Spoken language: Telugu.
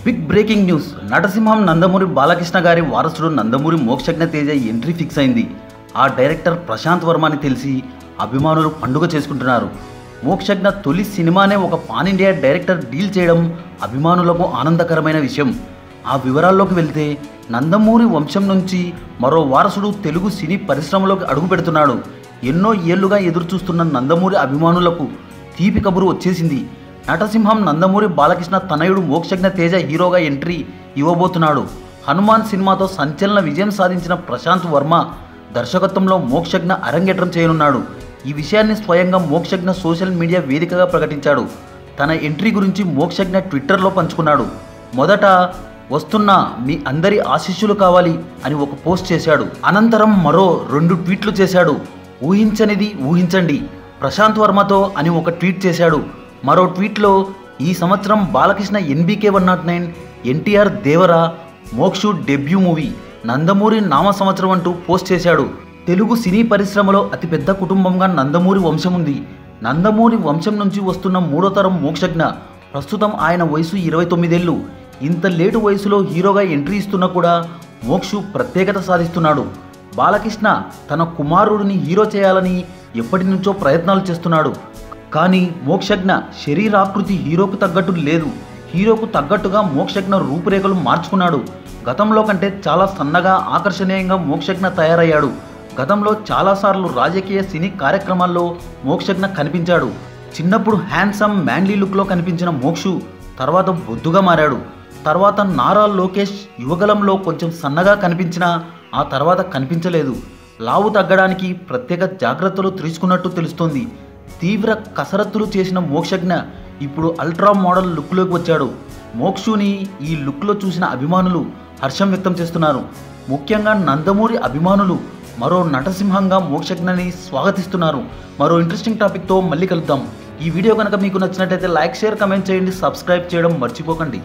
Big breaking news. నటసింహం నందమూరి బాలకృష్ణ గారి వారసుడు నందమూరి మోక్షజ్ఞ తేజ ఎంట్రీ ఫిక్స్ అయింది. ఆ డైరెక్టర్ ప్రశాంత్ వర్మ అని తెలిసి అభిమానులు పండుగ చేసుకుంటున్నారు. మోక్షజ్ఞ తొలి సినిమానే ఒక పాన్ ఇండియా డైరెక్టర్ డీల్ చేయడం అభిమానులకు ఆనందకరమైన విషయం. ఆ వివరాల్లోకి వెళ్తే, నందమూరి వంశం నుంచి మరో వారసుడు తెలుగు సినీ పరిశ్రమలోకి అడుగు పెడుతున్నాడు. ఎన్నో ఏళ్లుగా ఎదురుచూస్తున్న నందమూరి అభిమానులకు తీపి కబురు వచ్చేసింది. నటసింహం నందమూరి బాలకృష్ణ తనయుడు మోక్షజ్ఞ తేజ హీరోగా ఎంట్రీ ఇవ్వబోతున్నాడు. హనుమాన్ సినిమాతో సంచలన విజయం సాధించిన ప్రశాంత్ వర్మ దర్శకత్వంలో మోక్షజ్ఞ అరంగేట్రం చేయనున్నాడు. ఈ విషయాన్ని స్వయంగా మోక్షజ్ఞ సోషల్ మీడియా వేదికగా ప్రకటించాడు. తన ఎంట్రీ గురించి మోక్షజ్ఞ ట్విట్టర్లో పంచుకున్నాడు. మొదట వస్తున్నా మీ అందరి ఆశీస్సులు కావాలి అని ఒక పోస్ట్ చేశాడు. అనంతరం మరో 2 ట్వీట్లు చేశాడు. ఊహించనిది ఊహించండి ప్రశాంత్ వర్మతో అని ఒక ట్వీట్ చేశాడు. మరో ట్వీట్లో ఈ సంవత్సరం బాలకృష్ణ NBK 109 NTR దేవర మోక్షు డెబ్యూ మూవీ నందమూరి నామ సంవత్సరం అంటూ పోస్ట్ చేశాడు. తెలుగు సినీ పరిశ్రమలో అతిపెద్ద కుటుంబంగా నందమూరి వంశం ఉంది. నందమూరి వంశం నుంచి వస్తున్న 3వ తరం మోక్షజ్ఞ. ప్రస్తుతం ఆయన వయసు 29 ఏళ్ళు. ఇంత లేటు వయసులో హీరోగా ఎంట్రీ ఇస్తున్నా కూడా మోక్షు ప్రత్యేకత సాధిస్తున్నాడు. బాలకృష్ణ తన కుమారుడిని హీరో చేయాలని ఎప్పటి నుంచో ప్రయత్నాలు చేస్తున్నాడు. కానీ మోక్షజ్ఞ శరీరాకృతి హీరోకు తగ్గట్టు లేదు. హీరోకు తగ్గట్టుగా మోక్షజ్ఞ రూపురేఖలు మార్చుకున్నాడు. గతంలో కంటే చాలా సన్నగా ఆకర్షణీయంగా మోక్షజ్ఞ తయారయ్యాడు. గతంలో చాలాసార్లు రాజకీయ సినీ కార్యక్రమాల్లో మోక్షజ్ఞ కనిపించాడు. చిన్నప్పుడు హ్యాండ్సమ్ మ్యాన్లీ లుక్లో కనిపించిన మోక్షు తర్వాత బొద్దుగా మారాడు. తర్వాత నారా లోకేష్ యువగలంలో కొంచెం సన్నగా కనిపించినా ఆ తర్వాత కనిపించలేదు. లావు తగ్గడానికి ప్రత్యేక జాగ్రత్తలు తీసుకున్నట్టు తెలుస్తోంది. తీవ్ర కసరత్తులు చేసిన మోక్షజ్ఞ ఇప్పుడు అల్ట్రా మోడల్ లుక్లోకి వచ్చాడు. మోక్షుని ఈ లుక్లో చూసిన అభిమానులు హర్షం వ్యక్తం చేస్తున్నారు. ముఖ్యంగా నందమూరి అభిమానులు మరో నటసింహంగా మోక్షజ్ఞని స్వాగతిస్తున్నారు. మరో ఇంట్రెస్టింగ్ టాపిక్తో మళ్ళీ కలుద్దాం. ఈ వీడియో కనుక మీకు నచ్చినట్లయితే లైక్, షేర్, కమెంట్ చేయండి. సబ్స్క్రైబ్ చేయడం మర్చిపోకండి.